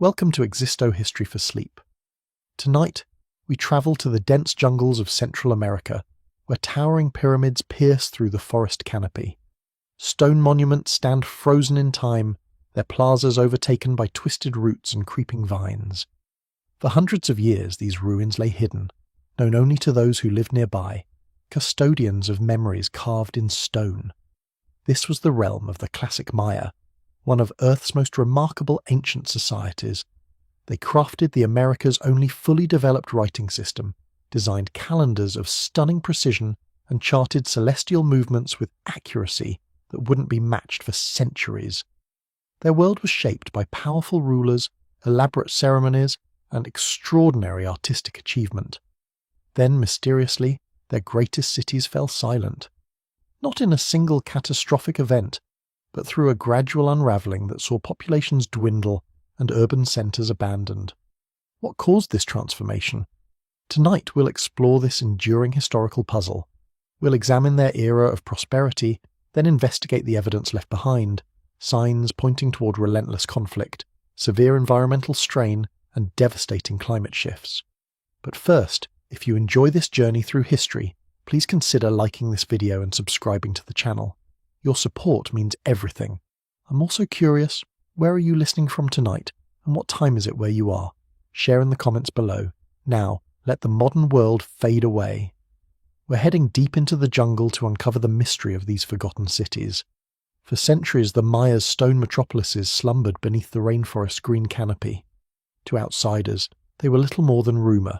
Welcome to History for Sleep. Tonight, we travel to the dense jungles of Central America, where towering pyramids pierce through the forest canopy. Stone monuments stand frozen in time, their plazas overtaken by twisted roots and creeping vines. For hundreds of years these ruins lay hidden, known only to those who lived nearby, custodians of memories carved in stone. This was the realm of the classic Maya, one of Earth's most remarkable ancient societies. They crafted the Americas' only fully developed writing system, designed calendars of stunning precision, and charted celestial movements with accuracy that wouldn't be matched for centuries. Their world was shaped by powerful rulers, elaborate ceremonies, and extraordinary artistic achievement. Then, mysteriously, their greatest cities fell silent. Not in a single catastrophic event, but through a gradual unravelling that saw populations dwindle and urban centres abandoned. What caused this transformation? Tonight we'll explore this enduring historical puzzle. We'll examine their era of prosperity, then investigate the evidence left behind, signs pointing toward relentless conflict, severe environmental strain, and devastating climate shifts. But first, if you enjoy this journey through history, please consider liking this video and subscribing to the channel. Your support means everything. I'm also curious, where are you listening from tonight, and what time is it where you are? Share in the comments below. Now, let the modern world fade away. We're heading deep into the jungle to uncover the mystery of these forgotten cities. For centuries, the Maya's stone metropolises slumbered beneath the rainforest's green canopy. To outsiders, they were little more than rumour.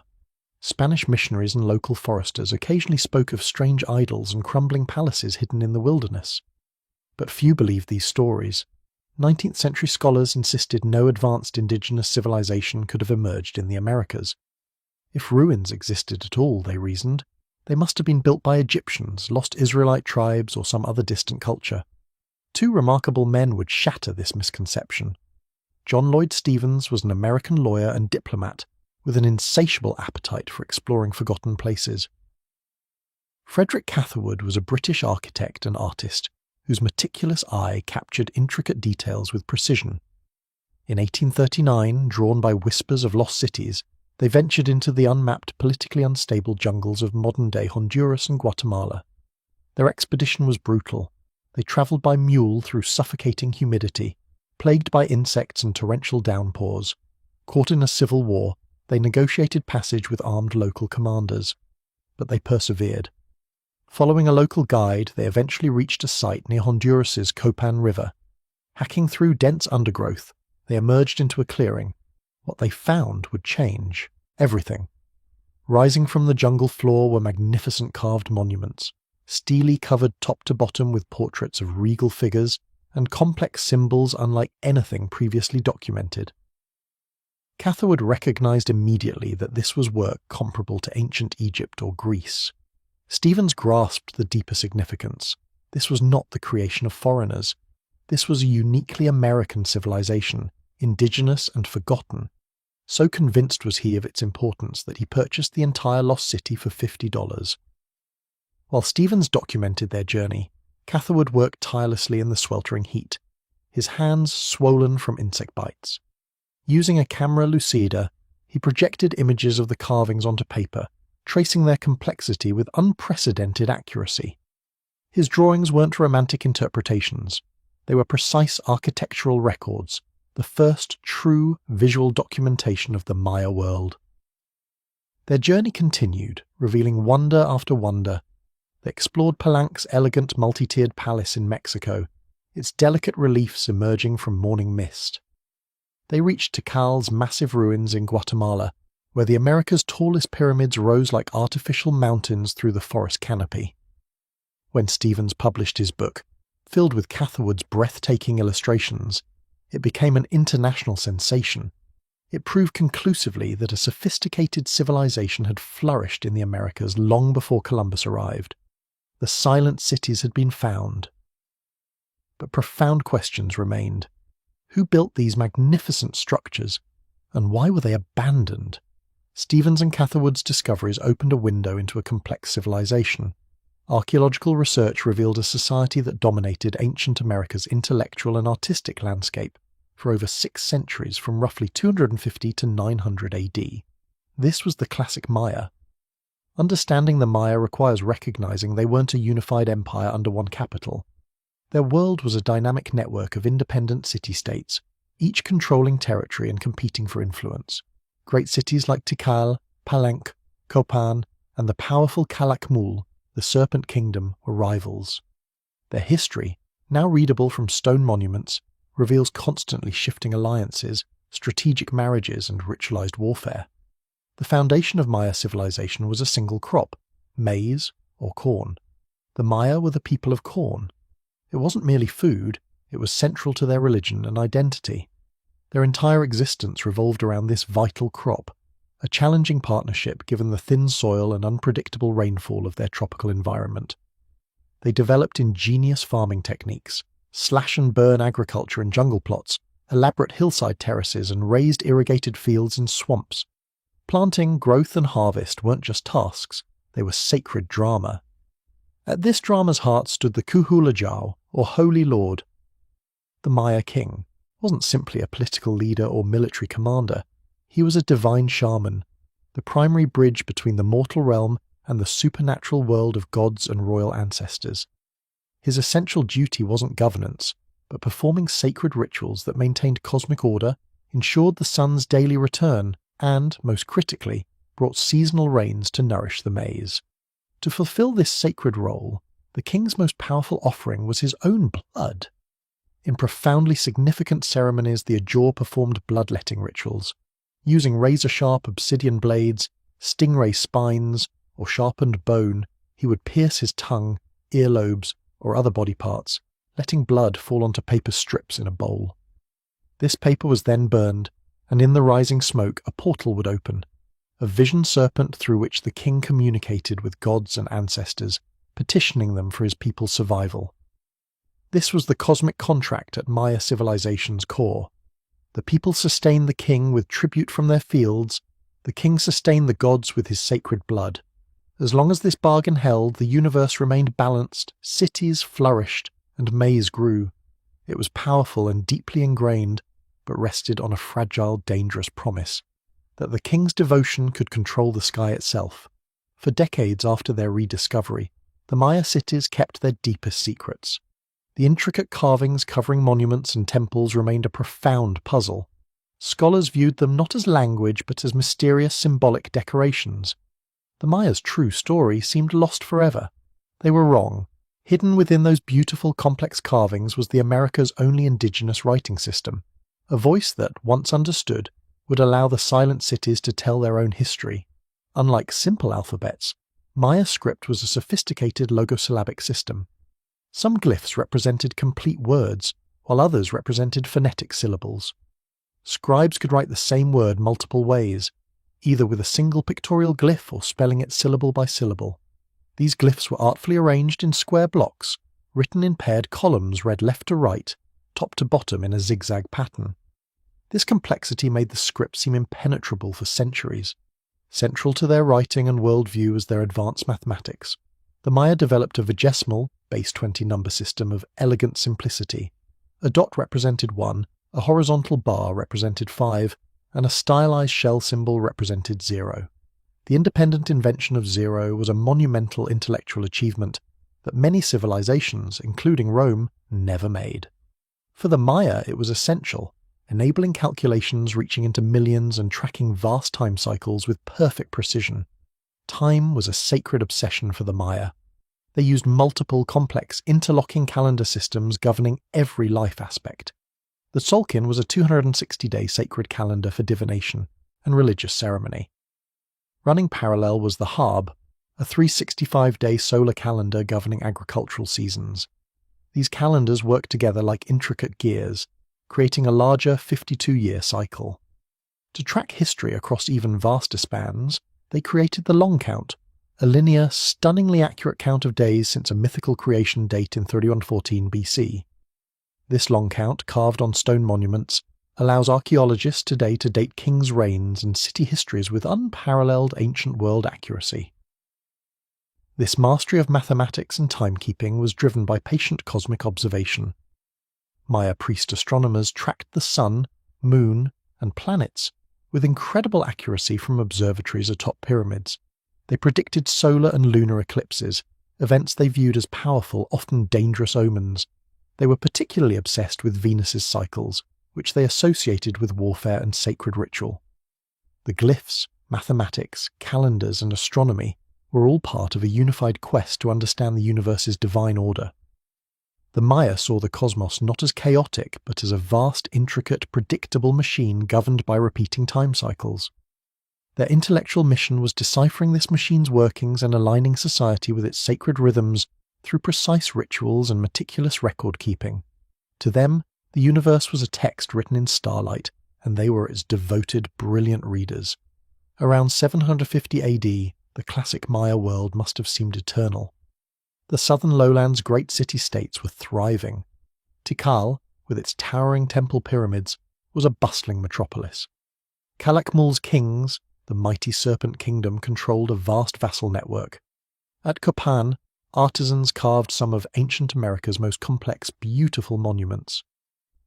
Spanish missionaries and local foresters occasionally spoke of strange idols and crumbling palaces hidden in the wilderness. But few believed these stories. 19th century scholars insisted no advanced indigenous civilization could have emerged in the Americas. If ruins existed at all, they reasoned, they must have been built by Egyptians, lost Israelite tribes, or some other distant culture. Two remarkable men would shatter this misconception. John Lloyd Stevens was an American lawyer and diplomat with an insatiable appetite for exploring forgotten places. Frederick Catherwood was a British architect and artist whose meticulous eye captured intricate details with precision. In 1839, drawn by whispers of lost cities, they ventured into the unmapped, politically unstable jungles of modern-day Honduras and Guatemala. Their expedition was brutal. They travelled by mule through suffocating humidity, plagued by insects and torrential downpours. Caught in a civil war, they negotiated passage with armed local commanders. But they persevered. Following a local guide, they eventually reached a site near Honduras's Copan River. Hacking through dense undergrowth, they emerged into a clearing. What they found would change everything. Rising from the jungle floor were magnificent carved monuments, steely covered top to bottom with portraits of regal figures and complex symbols unlike anything previously documented. Catherwood recognized immediately that this was work comparable to ancient Egypt or Greece. Stevens grasped the deeper significance. This was not the creation of foreigners. This was a uniquely American civilization, indigenous and forgotten. So convinced was he of its importance that he purchased the entire lost city for $50. While Stevens documented their journey, Catherwood worked tirelessly in the sweltering heat, his hands swollen from insect bites. Using a camera lucida, he projected images of the carvings onto paper, tracing their complexity with unprecedented accuracy. His drawings weren't romantic interpretations. They were precise architectural records, the first true visual documentation of the Maya world. Their journey continued, revealing wonder after wonder. They explored Palenque's elegant multi-tiered palace in Mexico, its delicate reliefs emerging from morning mist. They reached Tikal's massive ruins in Guatemala, where the America's tallest pyramids rose like artificial mountains through the forest canopy. When Stevens published his book, filled with Catherwood's breathtaking illustrations, it became an international sensation. It proved conclusively that a sophisticated civilization had flourished in the Americas long before Columbus arrived. The silent cities had been found. But profound questions remained. Who built these magnificent structures, and why were they abandoned? Stevens and Catherwood's discoveries opened a window into a complex civilization. Archaeological research revealed a society that dominated ancient America's intellectual and artistic landscape, for over 6 centuries from roughly 250 to 900 AD. This was the classic Maya. Understanding the Maya requires recognizing they weren't a unified empire under one capital. Their world was a dynamic network of independent city-states, each controlling territory and competing for influence. Great cities like Tikal, Palenque, Copan, and the powerful Calakmul, the Serpent Kingdom, were rivals. Their history, now readable from stone monuments, reveals constantly shifting alliances, strategic marriages, and ritualized warfare. The foundation of Maya civilization was a single crop, maize or corn. The Maya were the people of corn. It wasn't merely food, it was central to their religion and identity. Their entire existence revolved around this vital crop, a challenging partnership given the thin soil and unpredictable rainfall of their tropical environment. They developed ingenious farming techniques, slash-and-burn agriculture in jungle plots, elaborate hillside terraces, and raised irrigated fields and swamps. Planting, growth, and harvest weren't just tasks, they were sacred drama. At this drama's heart stood the Kuhulajau, or Holy Lord. The Maya king wasn't simply a political leader or military commander, he was a divine shaman, the primary bridge between the mortal realm and the supernatural world of gods and royal ancestors. His essential duty wasn't governance, but performing sacred rituals that maintained cosmic order, ensured the sun's daily return, and, most critically, brought seasonal rains to nourish the maize. To fulfill this sacred role, the king's most powerful offering was his own blood. In profoundly significant ceremonies, the Ajor performed bloodletting rituals. Using razor-sharp obsidian blades, stingray spines, or sharpened bone, he would pierce his tongue, earlobes, or other body parts, letting blood fall onto paper strips in a bowl. This paper was then burned, and in the rising smoke a portal would open, a vision serpent through which the king communicated with gods and ancestors, petitioning them for his people's survival. This was the cosmic contract at Maya civilization's core. The people sustained the king with tribute from their fields, the king sustained the gods with his sacred blood. As long as this bargain held, the universe remained balanced, cities flourished, and maize grew. It was powerful and deeply ingrained, but rested on a fragile, dangerous promise, that the king's devotion could control the sky itself. For decades after their rediscovery, the Maya cities kept their deepest secrets. The intricate carvings covering monuments and temples remained a profound puzzle. Scholars viewed them not as language but as mysterious symbolic decorations. The Maya's true story seemed lost forever. They were wrong. Hidden within those beautiful, complex carvings was the America's only indigenous writing system, a voice that, once understood, would allow the silent cities to tell their own history. Unlike simple alphabets, Maya script was a sophisticated logosyllabic system. Some glyphs represented complete words, while others represented phonetic syllables. Scribes could write the same word multiple ways, either with a single pictorial glyph or spelling it syllable by syllable. These glyphs were artfully arranged in square blocks, written in paired columns read left to right, top to bottom in a zigzag pattern. This complexity made the script seem impenetrable for centuries. Central to their writing and worldview was their advanced mathematics. The Maya developed a vigesimal, base 20 number system of elegant simplicity. A dot represented 1, a horizontal bar represented 5, and a stylized shell symbol represented 0. The independent invention of 0 was a monumental intellectual achievement that many civilizations, including Rome, never made. For the Maya, it was essential, enabling calculations reaching into millions and tracking vast time cycles with perfect precision. Time was a sacred obsession for the Maya. They used multiple complex interlocking calendar systems governing every life aspect. The Tzolk'in was a 260-day sacred calendar for divination and religious ceremony. Running parallel was the Hab, a 365-day solar calendar governing agricultural seasons. These calendars worked together like intricate gears, creating a larger 52-year cycle. To track history across even vaster spans, they created the long count, a linear, stunningly accurate count of days since a mythical creation date in 3114 BC. This long count, carved on stone monuments, allows archaeologists today to date kings' reigns and city histories with unparalleled ancient world accuracy. This mastery of mathematics and timekeeping was driven by patient cosmic observation. Maya priest astronomers tracked the sun, moon, and planets with incredible accuracy from observatories atop pyramids. They predicted solar and lunar eclipses, events they viewed as powerful, often dangerous omens. They were particularly obsessed with Venus's cycles, which they associated with warfare and sacred ritual. The glyphs, mathematics, calendars, and astronomy were all part of a unified quest to understand the universe's divine order. The Maya saw the cosmos not as chaotic, but as a vast, intricate, predictable machine governed by repeating time cycles. Their intellectual mission was deciphering this machine's workings and aligning society with its sacred rhythms through precise rituals and meticulous record-keeping. To them, the universe was a text written in starlight, and they were its devoted, brilliant readers. Around 750 AD, the classic Maya world must have seemed eternal. The southern lowlands' great city-states were thriving. Tikal, with its towering temple pyramids, was a bustling metropolis. Calakmul's kings, the mighty serpent kingdom, controlled a vast vassal network. At Copan, artisans carved some of ancient America's most complex, beautiful monuments.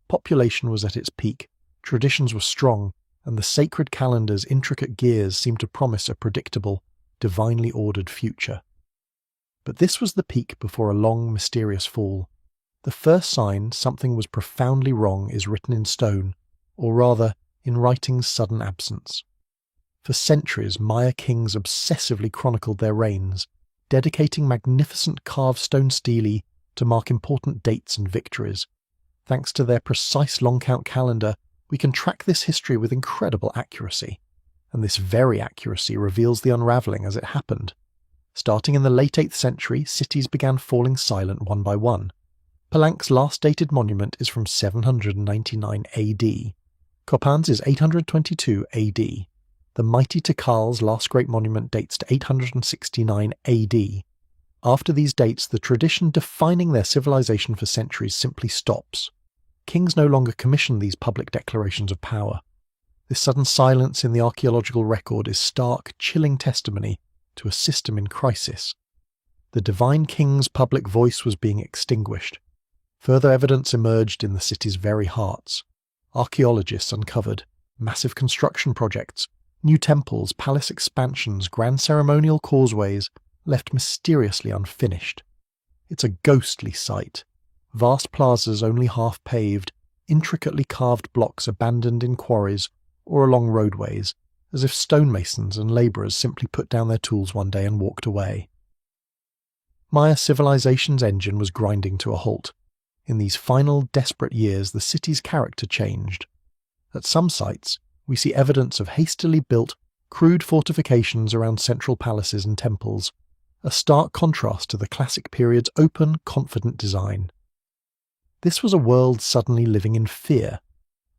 Population was at its peak, traditions were strong, and the sacred calendar's intricate gears seemed to promise a predictable, divinely ordered future. But this was the peak before a long, mysterious fall. The first sign something was profoundly wrong is written in stone, or rather, in writing's sudden absence. For centuries, Maya kings obsessively chronicled their reigns, dedicating magnificent carved stone stelae to mark important dates and victories. Thanks to their precise long-count calendar, we can track this history with incredible accuracy. And this very accuracy reveals the unravelling as it happened. Starting in the late 8th century, cities began falling silent one by one. Palank's last dated monument is from 799 AD. Copan's is 822 AD. The mighty Tikal's last great monument dates to 869 AD. After these dates, the tradition defining their civilization for centuries simply stops. Kings no longer commission these public declarations of power. This sudden silence in the archaeological record is stark, chilling testimony to a system in crisis. The divine king's public voice was being extinguished. Further evidence emerged in the city's very hearts. Archaeologists uncovered massive construction projects, new temples, palace expansions, grand ceremonial causeways left mysteriously unfinished. It's a ghostly sight. Vast plazas only half paved, intricately carved blocks abandoned in quarries or along roadways, as if stonemasons and labourers simply put down their tools one day and walked away. Maya civilization's engine was grinding to a halt. In these final, desperate years, the city's character changed. At some sites, we see evidence of hastily built, crude fortifications around central palaces and temples, a stark contrast to the classic period's open, confident design. This was a world suddenly living in fear.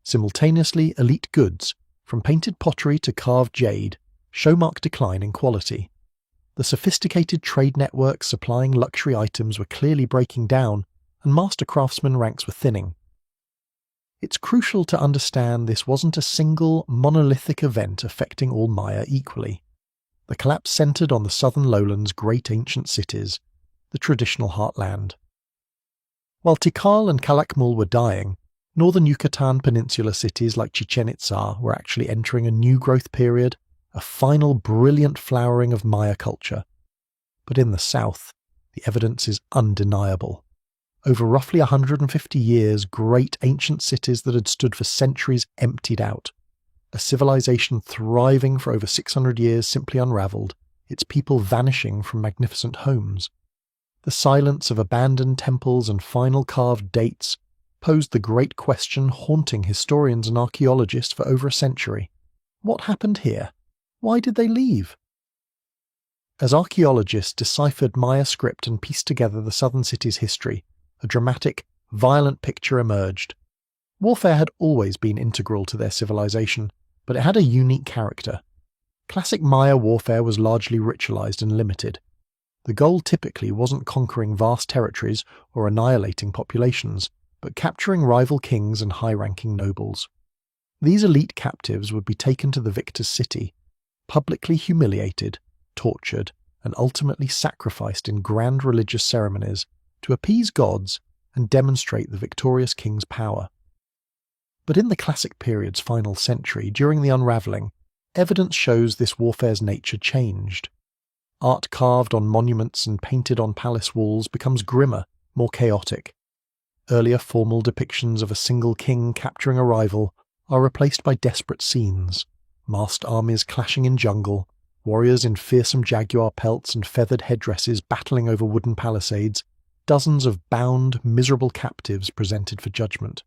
Simultaneously, elite goods, from painted pottery to carved jade, show marked decline in quality. The sophisticated trade networks supplying luxury items were clearly breaking down, and master craftsman ranks were thinning. It's crucial to understand this wasn't a single, monolithic event affecting all Maya equally. The collapse centred on the southern lowlands' great ancient cities, the traditional heartland. While Tikal and Calakmul were dying, northern Yucatan peninsula cities like Chichen Itza were actually entering a new growth period, a final brilliant flowering of Maya culture. But in the south, the evidence is undeniable. Over roughly 150 years, great ancient cities that had stood for centuries emptied out. A civilization thriving for over 600 years simply unravelled, its people vanishing from magnificent homes. The silence of abandoned temples and final carved dates posed the great question haunting historians and archaeologists for over a century. What happened here? Why did they leave? As archaeologists deciphered Maya script and pieced together the southern city's history, a dramatic, violent picture emerged. Warfare had always been integral to their civilization, but it had a unique character. Classic Maya warfare was largely ritualized and limited. The goal typically wasn't conquering vast territories or annihilating populations, but capturing rival kings and high-ranking nobles. These elite captives would be taken to the victor's city, publicly humiliated, tortured, and ultimately sacrificed in grand religious ceremonies to appease gods and demonstrate the victorious king's power. But in the classic period's final century, during the unravelling, evidence shows this warfare's nature changed. Art carved on monuments and painted on palace walls becomes grimmer, more chaotic. Earlier formal depictions of a single king capturing a rival are replaced by desperate scenes, massed armies clashing in jungle, warriors in fearsome jaguar pelts and feathered headdresses battling over wooden palisades, dozens of bound, miserable captives presented for judgment.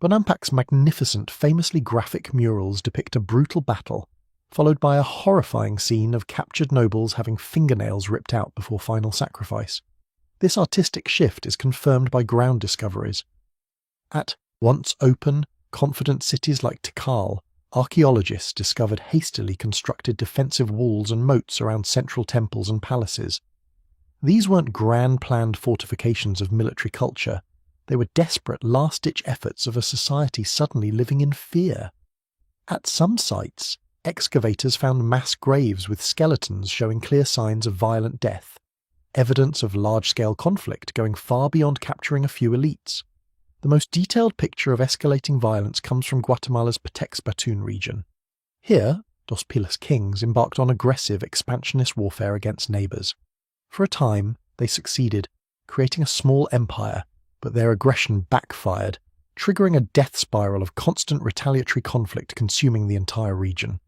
Bonampac's magnificent, famously graphic murals depict a brutal battle, followed by a horrifying scene of captured nobles having fingernails ripped out before final sacrifice. This artistic shift is confirmed by ground discoveries. At once open, confident cities like Tikal, archaeologists discovered hastily constructed defensive walls and moats around central temples and palaces. These weren't grand-planned fortifications of military culture. They were desperate last-ditch efforts of a society suddenly living in fear. At some sites, excavators found mass graves with skeletons showing clear signs of violent death, evidence of large-scale conflict going far beyond capturing a few elites. The most detailed picture of escalating violence comes from Guatemala's Patex-Batún region. Here, Dos Pilas kings embarked on aggressive expansionist warfare against neighbours. For a time, they succeeded, creating a small empire, but their aggression backfired, triggering a death spiral of constant retaliatory conflict consuming the entire region.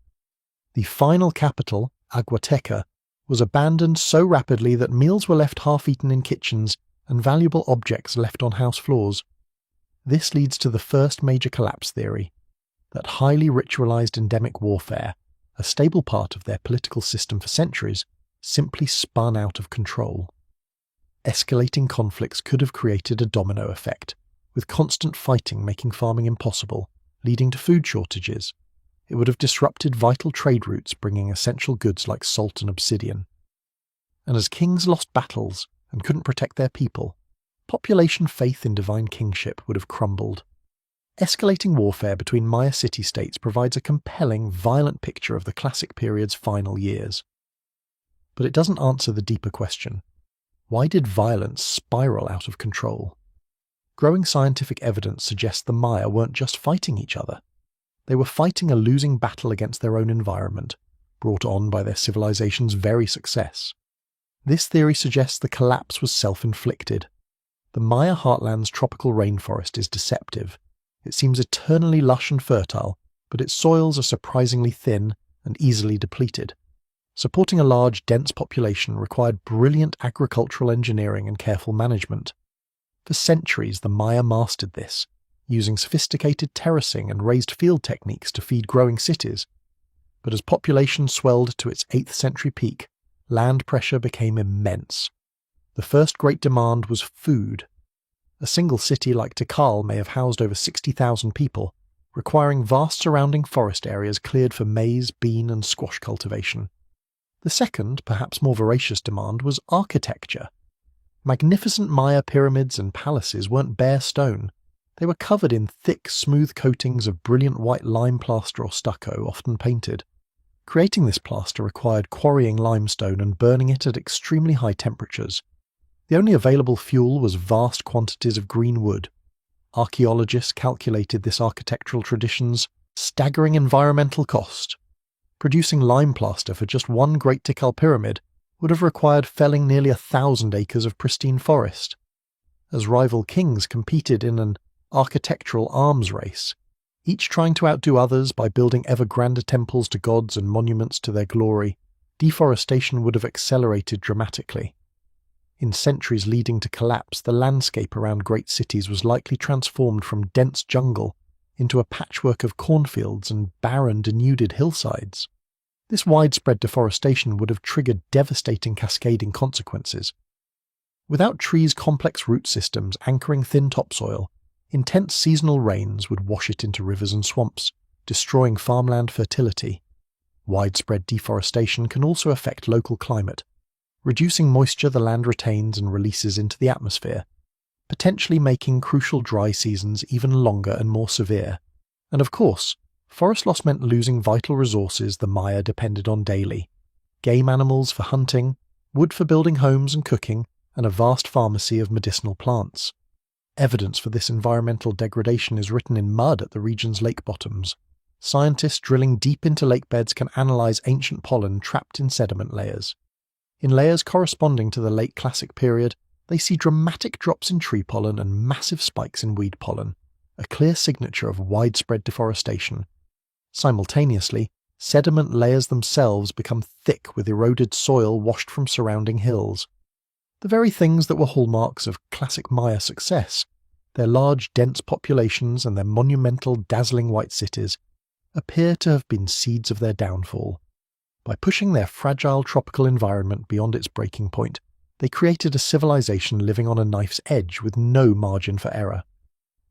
The final capital, Aguateca, was abandoned so rapidly that meals were left half-eaten in kitchens and valuable objects left on house floors. This leads to the first major collapse theory, that highly ritualized endemic warfare, a stable part of their political system for centuries, simply spun out of control. Escalating conflicts could have created a domino effect, with constant fighting making farming impossible, leading to food shortages. It would have disrupted vital trade routes bringing essential goods like salt and obsidian. And as kings lost battles and couldn't protect their people, population faith in divine kingship would have crumbled. Escalating warfare between Maya city-states provides a compelling, violent picture of the classic period's final years. But it doesn't answer the deeper question. Why did violence spiral out of control? Growing scientific evidence suggests the Maya weren't just fighting each other. They were fighting a losing battle against their own environment, brought on by their civilization's very success. This theory suggests the collapse was self-inflicted. The Maya heartland's tropical rainforest is deceptive. It seems eternally lush and fertile, but its soils are surprisingly thin and easily depleted. Supporting a large, dense population required brilliant agricultural engineering and careful management. For centuries, the Maya mastered this, using sophisticated terracing and raised field techniques to feed growing cities. But as population swelled to its 8th century peak, land pressure became immense. The first great demand was food. A single city like Tikal may have housed over 60,000 people, requiring vast surrounding forest areas cleared for maize, bean and squash cultivation. The second, perhaps more voracious demand was architecture. Magnificent Maya pyramids and palaces weren't bare stone. They were covered in thick, smooth coatings of brilliant white lime plaster or stucco, often painted. Creating this plaster required quarrying limestone and burning it at extremely high temperatures. The only available fuel was vast quantities of green wood. Archaeologists calculated this architectural tradition's staggering environmental cost. Producing lime plaster for just one Great Tikal pyramid would have required felling nearly 1,000 acres of pristine forest. As rival kings competed in an architectural arms race, each trying to outdo others by building ever grander temples to gods and monuments to their glory, deforestation would have accelerated dramatically. In centuries leading to collapse, the landscape around great cities was likely transformed from dense jungle into a patchwork of cornfields and barren, denuded hillsides. This widespread deforestation would have triggered devastating cascading consequences. Without trees' complex root systems anchoring thin topsoil, intense seasonal rains would wash it into rivers and swamps, destroying farmland fertility. Widespread deforestation can also affect local climate, reducing moisture the land retains and releases into the atmosphere, potentially making crucial dry seasons even longer and more severe. And of course, forest loss meant losing vital resources the Maya depended on daily: game animals for hunting, wood for building homes and cooking, and a vast pharmacy of medicinal plants. Evidence for this environmental degradation is written in mud at the region's lake bottoms. Scientists drilling deep into lake beds can analyze ancient pollen trapped in sediment layers. In layers corresponding to the late Classic period, they see dramatic drops in tree pollen and massive spikes in weed pollen, a clear signature of widespread deforestation. Simultaneously, sediment layers themselves become thick with eroded soil washed from surrounding hills. The very things that were hallmarks of classic Maya success, their large, dense populations and their monumental, dazzling white cities, appear to have been seeds of their downfall. By pushing their fragile tropical environment beyond its breaking point, they created a civilization living on a knife's edge with no margin for error.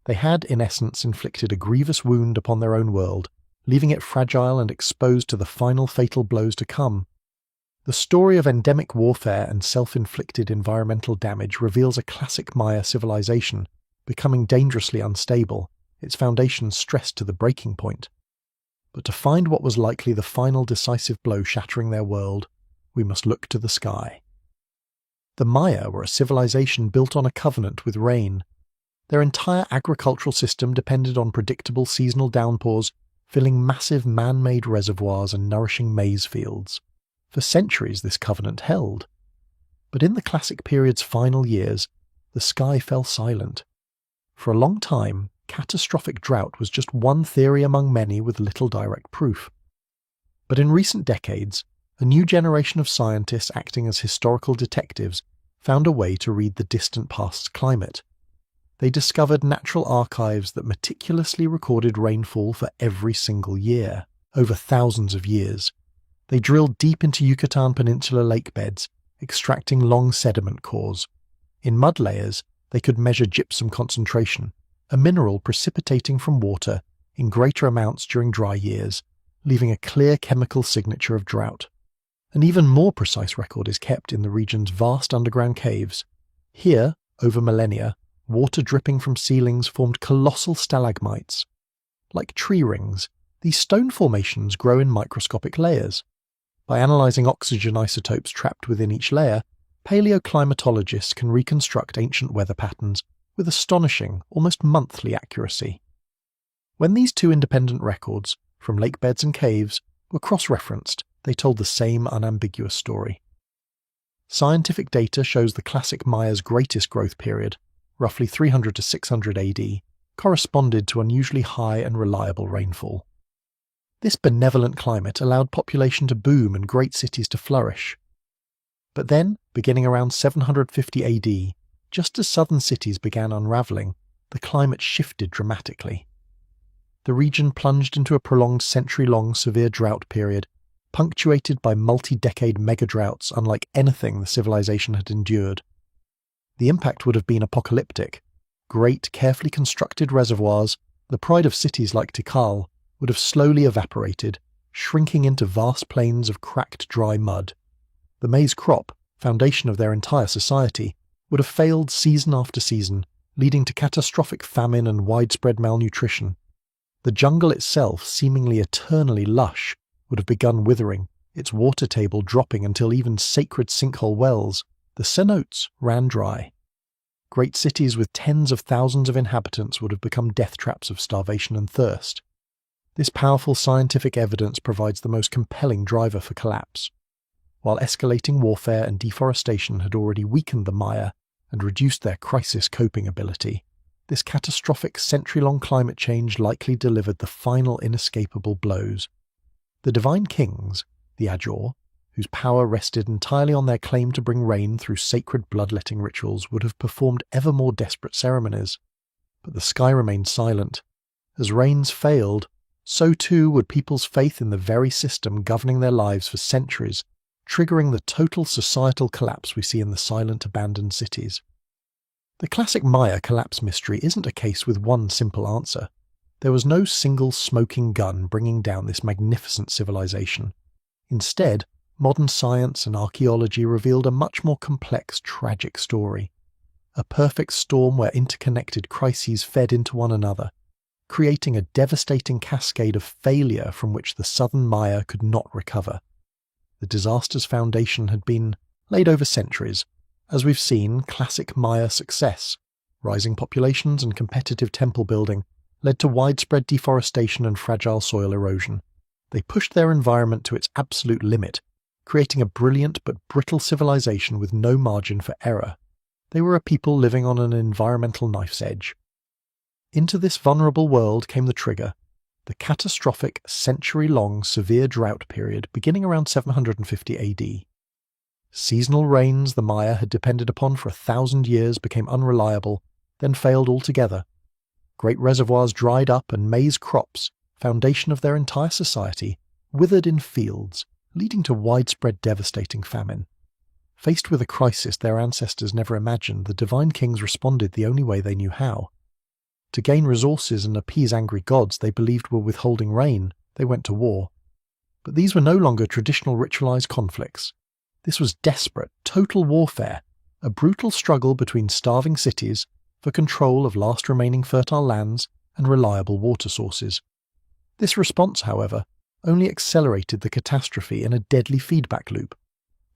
They had, in essence, inflicted a grievous wound upon their own world, leaving it fragile and exposed to the final fatal blows to come. The story of endemic warfare and self-inflicted environmental damage reveals a classic Maya civilization, becoming dangerously unstable, its foundations stressed to the breaking point. But to find what was likely the final decisive blow shattering their world, we must look to the sky. The Maya were a civilization built on a covenant with rain. Their entire agricultural system depended on predictable seasonal downpours, filling massive man-made reservoirs and nourishing maize fields. For centuries this covenant held. But in the Classic period's final years, the sky fell silent. For a long time, catastrophic drought was just one theory among many with little direct proof. But in recent decades, a new generation of scientists acting as historical detectives found a way to read the distant past's climate. They discovered natural archives that meticulously recorded rainfall for every single year, over thousands of years. They drilled deep into Yucatan Peninsula lake beds, extracting long sediment cores. In mud layers, they could measure gypsum concentration, a mineral precipitating from water in greater amounts during dry years, leaving a clear chemical signature of drought. An even more precise record is kept in the region's vast underground caves. Here, over millennia, water dripping from ceilings formed colossal stalagmites. Like tree rings, these stone formations grow in microscopic layers. By analysing oxygen isotopes trapped within each layer, paleoclimatologists can reconstruct ancient weather patterns with astonishing, almost monthly accuracy. When these two independent records, from lake beds and caves, were cross-referenced, they told the same unambiguous story. Scientific data shows the classic Maya's greatest growth period, roughly 300 to 600 AD, corresponded to unusually high and reliable rainfall. This benevolent climate allowed population to boom and great cities to flourish. But then, beginning around 750 AD, just as southern cities began unravelling, the climate shifted dramatically. The region plunged into a prolonged century-long severe drought period, punctuated by multi-decade mega-droughts unlike anything the civilization had endured. The impact would have been apocalyptic. Great, carefully constructed reservoirs, the pride of cities like Tikal, would have slowly evaporated, shrinking into vast plains of cracked dry mud. The maize crop, foundation of their entire society, would have failed season after season, leading to catastrophic famine and widespread malnutrition. The jungle itself, seemingly eternally lush, would have begun withering, its water table dropping until even sacred sinkhole wells, the cenotes, ran dry. Great cities with tens of thousands of inhabitants would have become death traps of starvation and thirst. This powerful scientific evidence provides the most compelling driver for collapse. While escalating warfare and deforestation had already weakened the Maya and reduced their crisis coping ability, this catastrophic century-long climate change likely delivered the final inescapable blows. The divine kings, the Ajor, whose power rested entirely on their claim to bring rain through sacred bloodletting rituals, would have performed ever more desperate ceremonies. But the sky remained silent. As rains failed, so too would people's faith in the very system governing their lives for centuries, triggering the total societal collapse we see in the silent abandoned cities. The classic Maya collapse mystery isn't a case with one simple answer. There was no single smoking gun bringing down this magnificent civilization. Instead, modern science and archaeology revealed a much more complex, tragic story. A perfect storm where interconnected crises fed into one another, creating a devastating cascade of failure from which the southern Maya could not recover. The disaster's foundation had been laid over centuries. As we've seen, classic Maya success Rising populations and competitive temple building led to widespread deforestation and fragile soil erosion. They pushed their environment to its absolute limit, creating a brilliant but brittle civilization with no margin for error. They were a people living on an environmental knife's edge. Into this vulnerable world came the trigger, the catastrophic, century-long severe drought period beginning around 750 AD. Seasonal rains the Maya had depended upon for 1,000 years became unreliable, then failed altogether. Great reservoirs dried up and maize crops, foundation of their entire society, withered in fields, leading to widespread devastating famine. Faced with a crisis their ancestors never imagined, the divine kings responded the only way they knew how. To gain resources and appease angry gods they believed were withholding rain, they went to war. But these were no longer traditional ritualized conflicts. This was desperate, total warfare, a brutal struggle between starving cities for control of last remaining fertile lands and reliable water sources. This response, however, only accelerated the catastrophe in a deadly feedback loop.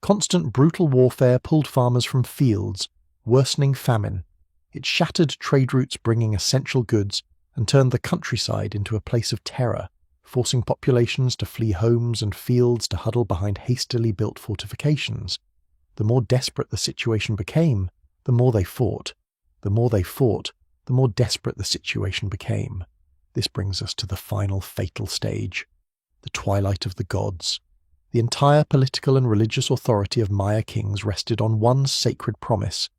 Constant brutal warfare pulled farmers from fields, worsening famine. It shattered trade routes bringing essential goods and turned the countryside into a place of terror, forcing populations to flee homes and fields to huddle behind hastily built fortifications. The more desperate the situation became, the more they fought. The more they fought, the more desperate the situation became. This brings us to the final fatal stage, the twilight of the gods. The entire political and religious authority of Maya kings rested on one sacred promise,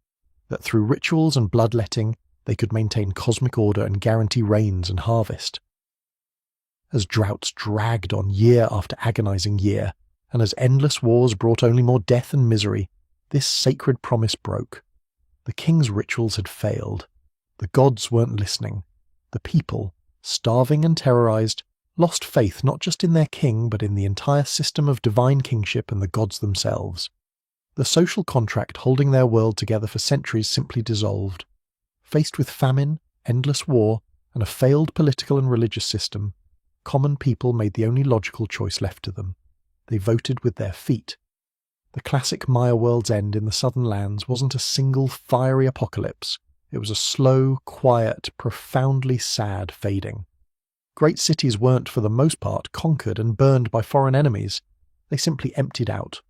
that through rituals and bloodletting they could maintain cosmic order and guarantee rains and harvest. As droughts dragged on year after agonizing year, and as endless wars brought only more death and misery, this sacred promise broke. The king's rituals had failed. The gods weren't listening. The people, starving and terrorized, lost faith not just in their king but in the entire system of divine kingship and the gods themselves. The social contract holding their world together for centuries simply dissolved. Faced with famine, endless war, and a failed political and religious system, common people made the only logical choice left to them. They voted with their feet. The classic Maya world's end in the southern lands wasn't a single fiery apocalypse. It was a slow, quiet, profoundly sad fading. Great cities weren't, for the most part, conquered and burned by foreign enemies. They simply emptied out.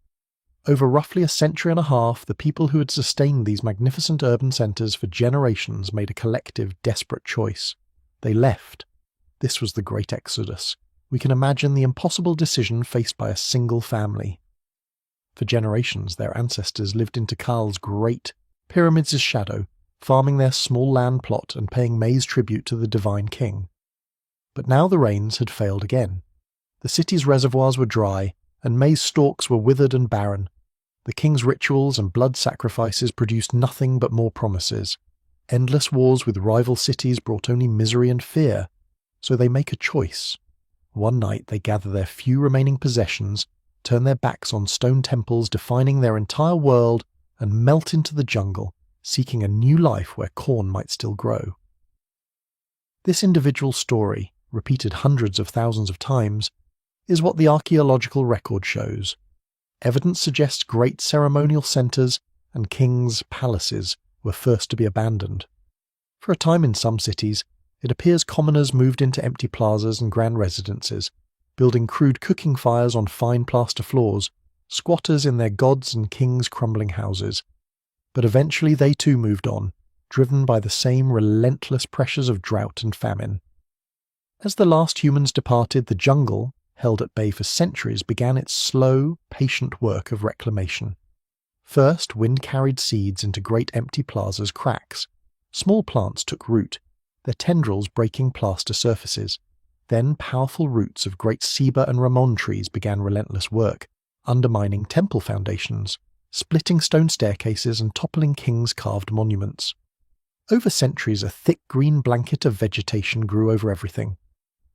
Over roughly a century and a half, the people who had sustained these magnificent urban centres for generations made a collective, desperate choice. They left. This was the Great Exodus. We can imagine the impossible decision faced by a single family. For generations, their ancestors lived in Tikal's great pyramids' shadow, farming their small land plot and paying maize tribute to the divine king. But now the rains had failed again. The city's reservoirs were dry, and maize stalks were withered and barren. The king's rituals and blood sacrifices produced nothing but more promises. Endless wars with rival cities brought only misery and fear. So they make a choice. One night they gather their few remaining possessions, turn their backs on stone temples defining their entire world, and melt into the jungle, seeking a new life where corn might still grow. This individual story, repeated hundreds of thousands of times, is what the archaeological record shows. Evidence suggests great ceremonial centres and kings' palaces were first to be abandoned. For a time in some cities, it appears commoners moved into empty plazas and grand residences, building crude cooking fires on fine plaster floors, squatters in their gods' and kings' crumbling houses. But eventually they too moved on, driven by the same relentless pressures of drought and famine. As the last humans departed, the jungle, held at bay for centuries, began its slow, patient work of reclamation. First, wind carried seeds into great empty plazas' cracks. Small plants took root, their tendrils breaking plaster surfaces. Then powerful roots of great ceiba and ramon trees began relentless work, undermining temple foundations, splitting stone staircases and toppling kings' carved monuments. Over centuries, a thick green blanket of vegetation grew over everything.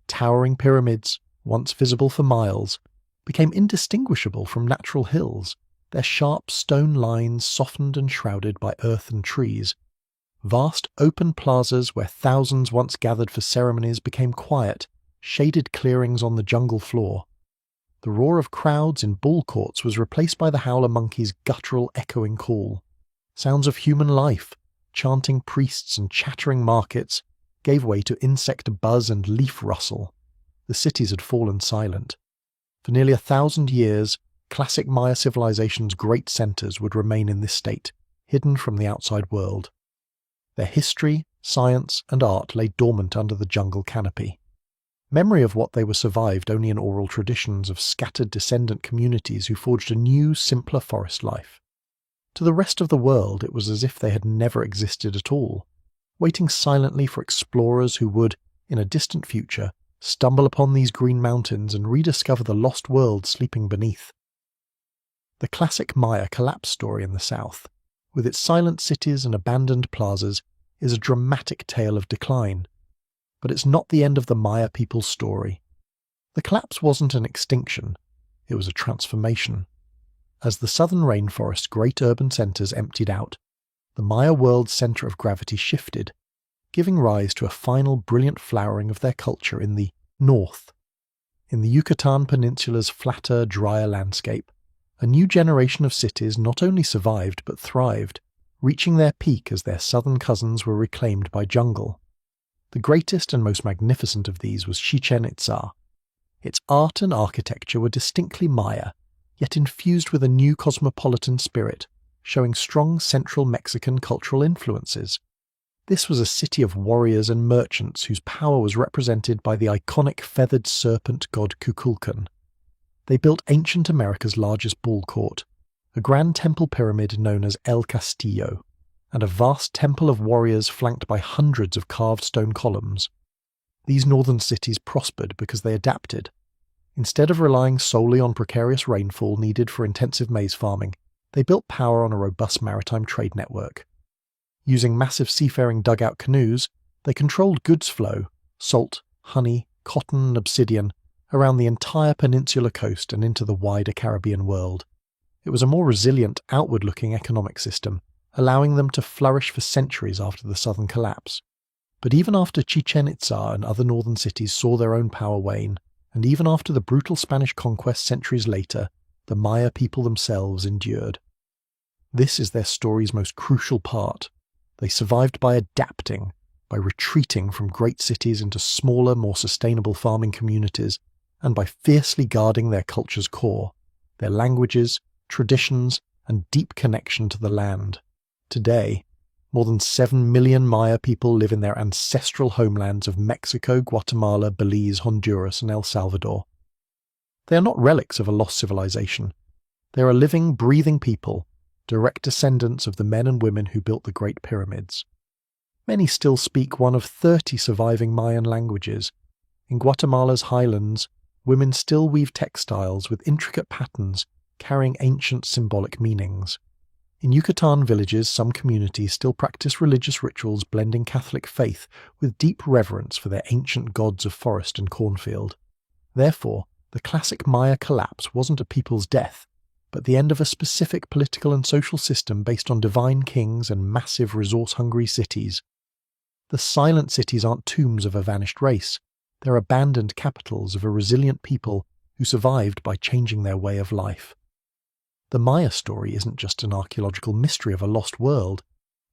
Towering pyramids, once visible for miles, became indistinguishable from natural hills, their sharp stone lines softened and shrouded by earth and trees. Vast open plazas where thousands once gathered for ceremonies became quiet, shaded clearings on the jungle floor. The roar of crowds in bull courts was replaced by the howler monkey's guttural echoing call. Sounds of human life, chanting priests and chattering markets gave way to insect buzz and leaf rustle. The cities had fallen silent. For nearly 1,000 years, classic Maya civilization's great centers would remain in this state, hidden from the outside world. Their history, science, and art lay dormant under the jungle canopy. Memory of what they were survived only in oral traditions of scattered descendant communities who forged a new, simpler forest life. To the rest of the world, it was as if they had never existed at all, waiting silently for explorers who would, in a distant future, stumble upon these green mountains and rediscover the lost world sleeping beneath. The classic Maya collapse story in the south, with its silent cities and abandoned plazas, is a dramatic tale of decline. But it's not the end of the Maya people's story. The collapse wasn't an extinction, it was a transformation. As the southern rainforest's great urban centers emptied out, the Maya world's center of gravity shifted, giving rise to a final brilliant flowering of their culture in the north. In the Yucatan Peninsula's flatter, drier landscape, a new generation of cities not only survived but thrived, reaching their peak as their southern cousins were reclaimed by jungle. The greatest and most magnificent of these was Chichen Itza. Its art and architecture were distinctly Maya, yet infused with a new cosmopolitan spirit, showing strong central Mexican cultural influences. This was a city of warriors and merchants whose power was represented by the iconic feathered serpent god Kukulkan. They built ancient America's largest ball court, a grand temple pyramid known as El Castillo, and a vast temple of warriors flanked by hundreds of carved stone columns. These northern cities prospered because they adapted. Instead of relying solely on precarious rainfall needed for intensive maize farming, they built power on a robust maritime trade network. Using massive seafaring dugout canoes, they controlled goods flow, salt, honey, cotton, and obsidian, around the entire peninsular coast and into the wider Caribbean world. It was a more resilient, outward-looking economic system, allowing them to flourish for centuries after the southern collapse. But even after Chichen Itza and other northern cities saw their own power wane, and even after the brutal Spanish conquest centuries later, the Maya people themselves endured. This is their story's most crucial part. They survived by adapting, by retreating from great cities into smaller, more sustainable farming communities, and by fiercely guarding their culture's core, their languages, traditions, and deep connection to the land. Today, more than 7 million Maya people live in their ancestral homelands of Mexico, Guatemala, Belize, Honduras, and El Salvador. They are not relics of a lost civilization. They are a living, breathing people, direct descendants of the men and women who built the Great Pyramids. Many still speak one of 30 surviving Mayan languages. In Guatemala's highlands, women still weave textiles with intricate patterns carrying ancient symbolic meanings. In Yucatan villages, some communities still practice religious rituals blending Catholic faith with deep reverence for their ancient gods of forest and cornfield. Therefore, the classic Maya collapse wasn't a people's death, but the end of a specific political and social system based on divine kings and massive resource-hungry cities. The silent cities aren't tombs of a vanished race. They're abandoned capitals of a resilient people who survived by changing their way of life. The Maya story isn't just an archaeological mystery of a lost world.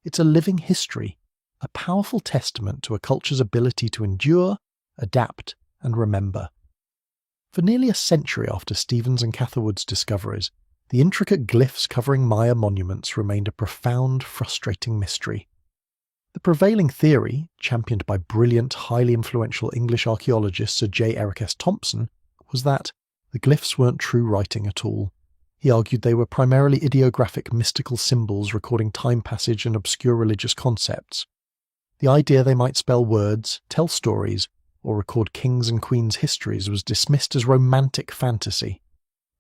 It's a living history, a powerful testament to a culture's ability to endure, adapt, and remember. For nearly a century after Stevens and Catherwood's discoveries, the intricate glyphs covering Maya monuments remained a profound, frustrating mystery. The prevailing theory, championed by brilliant, highly influential English archaeologist Sir J. Eric S. Thompson, was that the glyphs weren't true writing at all. He argued they were primarily ideographic mystical symbols recording time passage and obscure religious concepts. The idea they might spell words, tell stories, or record kings' and queens' histories was dismissed as romantic fantasy.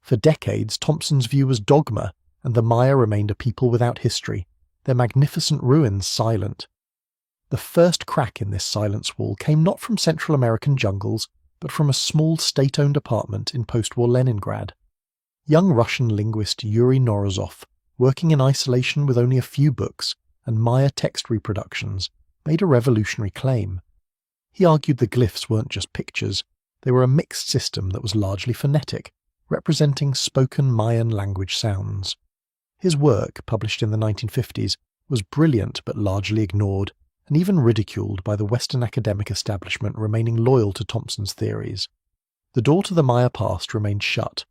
For decades, Thompson's view was dogma, and the Maya remained a people without history, their magnificent ruins silent. The first crack in this silence wall came not from Central American jungles, but from a small state-owned apartment in post-war Leningrad. Young Russian linguist Yuri Norozov, working in isolation with only a few books and Maya text reproductions, made a revolutionary claim. He argued the glyphs weren't just pictures, they were a mixed system that was largely phonetic, representing spoken Mayan language sounds. His work, published in the 1950s, was brilliant but largely ignored, and even ridiculed by the Western academic establishment remaining loyal to Thompson's theories. The door to the Maya past remained shut.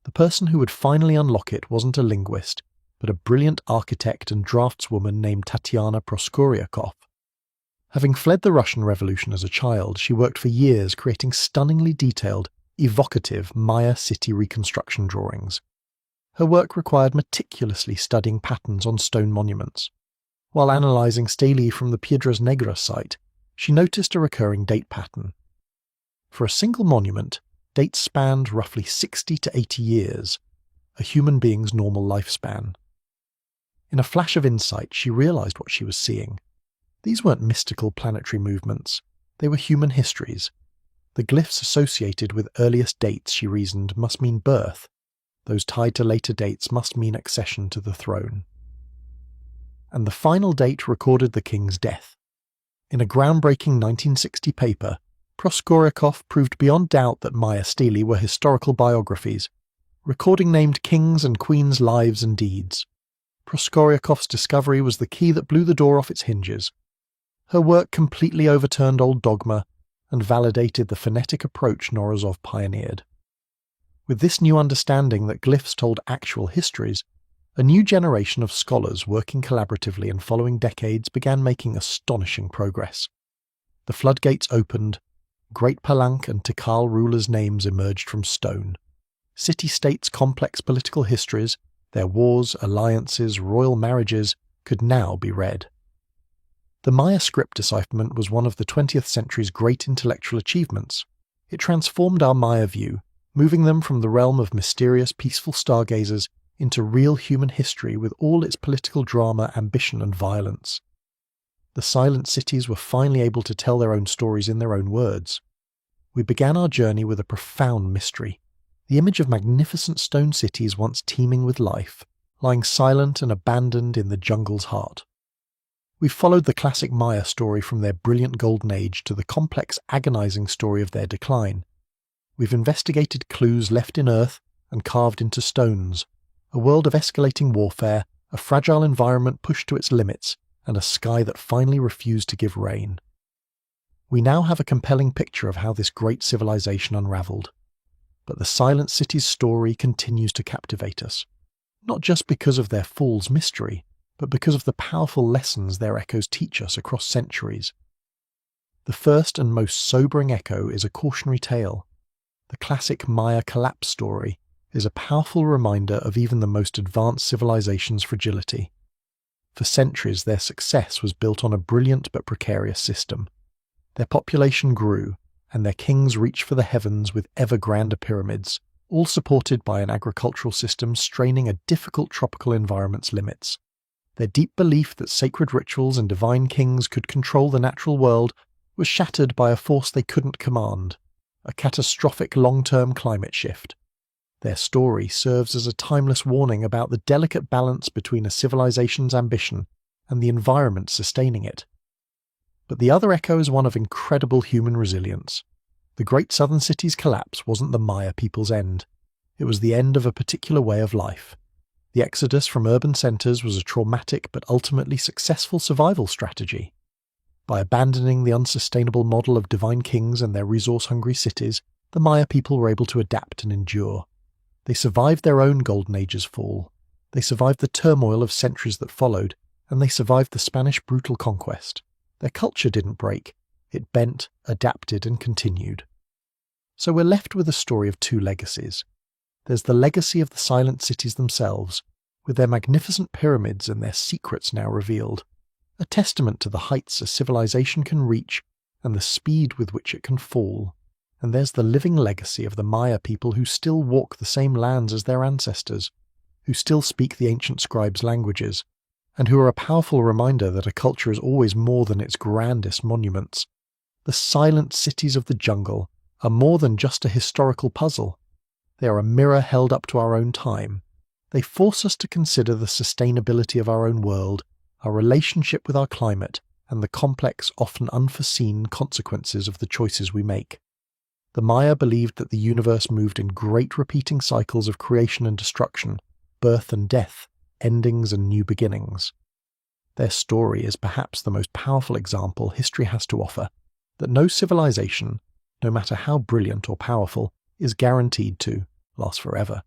The person who would finally unlock it wasn't a linguist, but a brilliant architect and draftswoman named Tatiana Proskoryakov. Having fled the Russian Revolution as a child, she worked for years creating stunningly detailed, evocative Maya city reconstruction drawings. Her work required meticulously studying patterns on stone monuments. While analysing stelae from the Piedras Negras site, she noticed a recurring date pattern. For a single monument, dates spanned roughly 60 to 80 years, a human being's normal lifespan. In a flash of insight, she realised what she was seeing. These weren't mystical planetary movements, they were human histories. The glyphs associated with earliest dates, she reasoned, must mean birth. Those tied to later dates must mean accession to the throne. And the final date recorded the king's death. In a groundbreaking 1960 paper, Proskoryakov proved beyond doubt that Maya stelae were historical biographies, recording named kings' and queens' lives and deeds. Proskoryakov's discovery was the key that blew the door off its hinges. Her work completely overturned old dogma and validated the phonetic approach Morozov pioneered. With this new understanding that glyphs told actual histories, a new generation of scholars working collaboratively in following decades began making astonishing progress. The floodgates opened, Great Palank and Tikal rulers' names emerged from stone. City-states' complex political histories, their wars, alliances, royal marriages, could now be read. The Maya script decipherment was one of the 20th century's great intellectual achievements. It transformed our Maya view, moving them from the realm of mysterious, peaceful stargazers into real human history with all its political drama, ambition, and violence. The silent cities were finally able to tell their own stories in their own words. We began our journey with a profound mystery, the image of magnificent stone cities once teeming with life, lying silent and abandoned in the jungle's heart. We followed the classic Maya story from their brilliant golden age to the complex, agonizing story of their decline. We've investigated clues left in earth and carved into stones, a world of escalating warfare, a fragile environment pushed to its limits, and a sky that finally refused to give rain. We now have a compelling picture of how this great civilization unraveled. But the silent city's story continues to captivate us, not just because of their fall's mystery, but because of the powerful lessons their echoes teach us across centuries. The first and most sobering echo is a cautionary tale. The classic Maya collapse story is a powerful reminder of even the most advanced civilization's fragility. For centuries, their success was built on a brilliant but precarious system. Their population grew, and their kings reached for the heavens with ever grander pyramids, all supported by an agricultural system straining a difficult tropical environment's limits. Their deep belief that sacred rituals and divine kings could control the natural world was shattered by a force they couldn't command, a catastrophic long-term climate shift. Their story serves as a timeless warning about the delicate balance between a civilization's ambition and the environment sustaining it. But the other echo is one of incredible human resilience. The great southern city's collapse wasn't the Maya people's end. It was the end of a particular way of life. The exodus from urban centres was a traumatic but ultimately successful survival strategy. By abandoning the unsustainable model of divine kings and their resource-hungry cities, the Maya people were able to adapt and endure. They survived their own Golden Age's fall. They survived the turmoil of centuries that followed, and they survived the Spanish brutal conquest. Their culture didn't break. It bent, adapted, and continued. So we're left with a story of two legacies. There's the legacy of the silent cities themselves, with their magnificent pyramids and their secrets now revealed, a testament to the heights a civilization can reach and the speed with which it can fall. And there's the living legacy of the Maya people who still walk the same lands as their ancestors, who still speak the ancient scribes' languages, and who are a powerful reminder that a culture is always more than its grandest monuments. The silent cities of the jungle are more than just a historical puzzle. They are a mirror held up to our own time. They force us to consider the sustainability of our own world, our relationship with our climate, and the complex, often unforeseen consequences of the choices we make. The Maya believed that the universe moved in great repeating cycles of creation and destruction, birth and death, endings and new beginnings. Their story is perhaps the most powerful example history has to offer, that no civilization, no matter how brilliant or powerful, is guaranteed to last forever.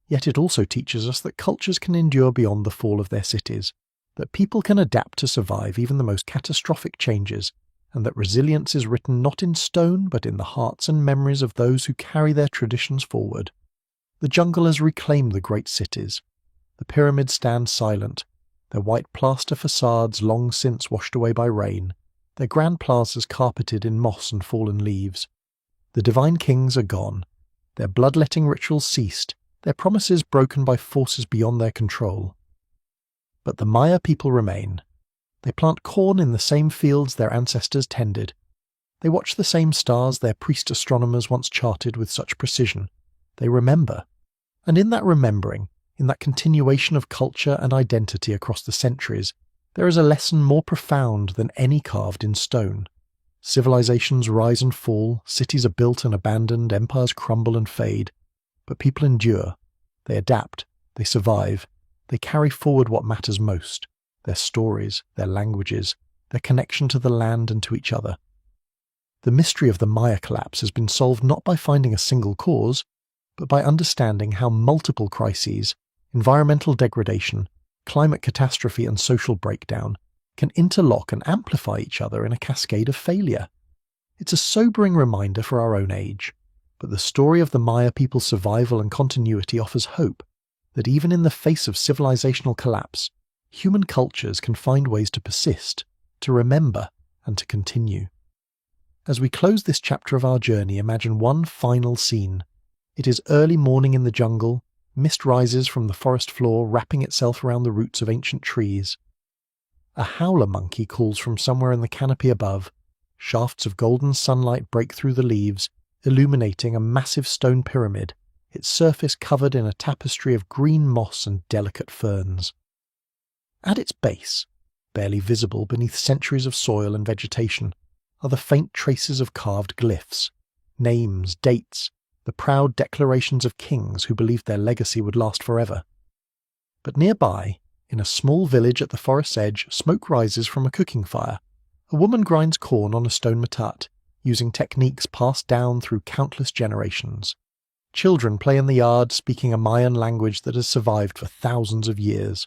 Yet it also teaches us that cultures can endure beyond the fall of their cities, that people can adapt to survive even the most catastrophic changes, and that resilience is written not in stone but in the hearts and memories of those who carry their traditions forward. The jungle has reclaimed the great cities. The pyramids stand silent, their white plaster facades long since washed away by rain, their grand plazas carpeted in moss and fallen leaves. The divine kings are gone, their bloodletting rituals ceased, their promises broken by forces beyond their control. But the Maya people remain. They plant corn in the same fields their ancestors tended. They watch the same stars their priest astronomers once charted with such precision. They remember. And in that remembering, in that continuation of culture and identity across the centuries, there is a lesson more profound than any carved in stone. Civilizations rise and fall, cities are built and abandoned, empires crumble and fade. But people endure. They adapt. They survive. They carry forward what matters most. Their stories, their languages, their connection to the land and to each other. The mystery of the Maya collapse has been solved not by finding a single cause, but by understanding how multiple crises, environmental degradation, climate catastrophe and social breakdown, can interlock and amplify each other in a cascade of failure. It's a sobering reminder for our own age, but the story of the Maya people's survival and continuity offers hope that even in the face of civilizational collapse, human cultures can find ways to persist, to remember, and to continue. As we close this chapter of our journey, imagine one final scene. It is early morning in the jungle, mist rises from the forest floor, wrapping itself around the roots of ancient trees. A howler monkey calls from somewhere in the canopy above. Shafts of golden sunlight break through the leaves, illuminating a massive stone pyramid, its surface covered in a tapestry of green moss and delicate ferns. At its base, barely visible beneath centuries of soil and vegetation, are the faint traces of carved glyphs, names, dates, the proud declarations of kings who believed their legacy would last forever. But nearby, in a small village at the forest's edge, smoke rises from a cooking fire. A woman grinds corn on a stone matat, using techniques passed down through countless generations. Children play in the yard, speaking a Mayan language that has survived for thousands of years.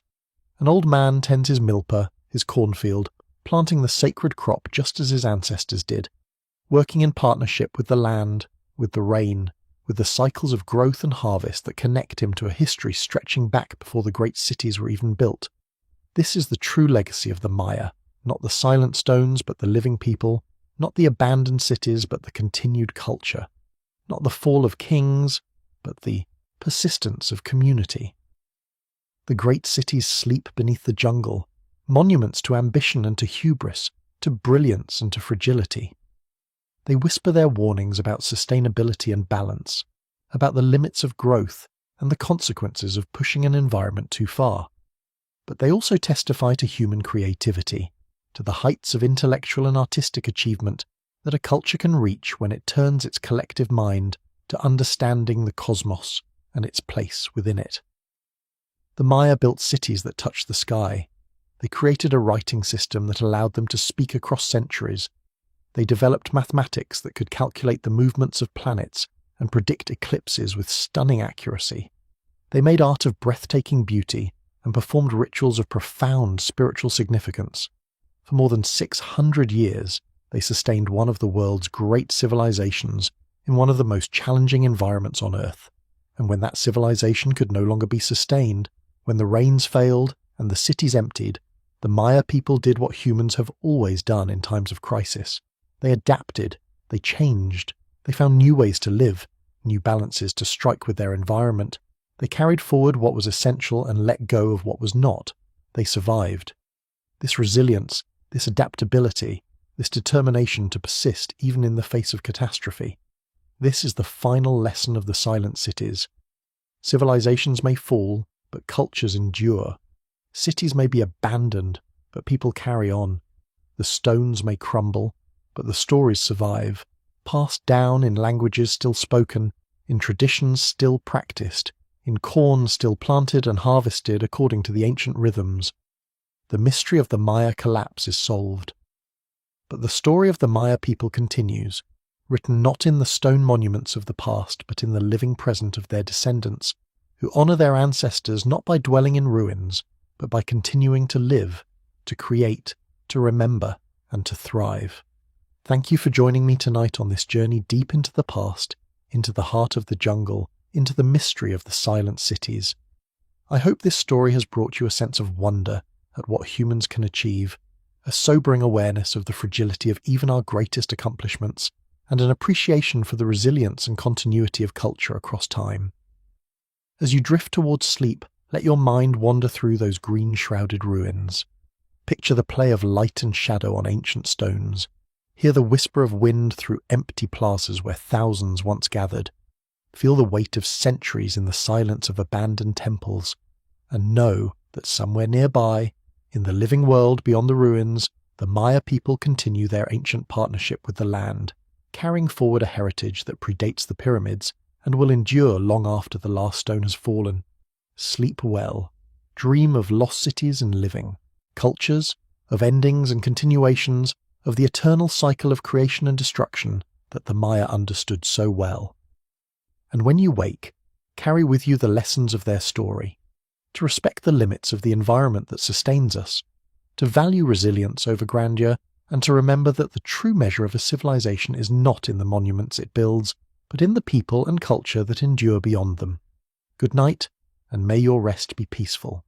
An old man tends his milpa, his cornfield, planting the sacred crop just as his ancestors did, working in partnership with the land, with the rain, with the cycles of growth and harvest that connect him to a history stretching back before the great cities were even built. This is the true legacy of the Maya, not the silent stones but the living people, not the abandoned cities but the continued culture, not the fall of kings but the persistence of community. The great cities sleep beneath the jungle, monuments to ambition and to hubris, to brilliance and to fragility. They whisper their warnings about sustainability and balance, about the limits of growth and the consequences of pushing an environment too far. But they also testify to human creativity, to the heights of intellectual and artistic achievement that a culture can reach when it turns its collective mind to understanding the cosmos and its place within it. The Maya built cities that touched the sky. They created a writing system that allowed them to speak across centuries. They developed mathematics that could calculate the movements of planets and predict eclipses with stunning accuracy. They made art of breathtaking beauty and performed rituals of profound spiritual significance. For more than 600 years, they sustained one of the world's great civilizations in one of the most challenging environments on Earth. And when that civilization could no longer be sustained, when the rains failed and the cities emptied, the Maya people did what humans have always done in times of crisis. They adapted, they changed, they found new ways to live, new balances to strike with their environment. They carried forward what was essential and let go of what was not. They survived. This resilience, this adaptability, this determination to persist even in the face of catastrophe. This is the final lesson of the silent cities. Civilizations may fall, but cultures endure. Cities may be abandoned, but people carry on. The stones may crumble, but the stories survive, passed down in languages still spoken, in traditions still practiced, in corn still planted and harvested according to the ancient rhythms. the mystery of the Maya collapse is solved. But the story of the Maya people continues, written not in the stone monuments of the past, but in the living present of their descendants, who honour their ancestors not by dwelling in ruins, but by continuing to live, to create, to remember, and to thrive. Thank you for joining me tonight on this journey deep into the past, into the heart of the jungle, into the mystery of the silent cities. I hope this story has brought you a sense of wonder at what humans can achieve, a sobering awareness of the fragility of even our greatest accomplishments, and an appreciation for the resilience and continuity of culture across time. As you drift towards sleep, let your mind wander through those green-shrouded ruins. Picture the play of light and shadow on ancient stones. Hear the whisper of wind through empty plazas where thousands once gathered. Feel the weight of centuries in the silence of abandoned temples, and know that somewhere nearby, in the living world beyond the ruins, the Maya people continue their ancient partnership with the land, carrying forward a heritage that predates the pyramids and will endure long after the last stone has fallen. Sleep well. Dream of lost cities and living, cultures, of endings and continuations, of the eternal cycle of creation and destruction that the Maya understood so well. And when you wake, carry with you the lessons of their story, to respect the limits of the environment that sustains us, to value resilience over grandeur, and to remember that the true measure of a civilization is not in the monuments it builds, but in the people and culture that endure beyond them. Good night, and may your rest be peaceful.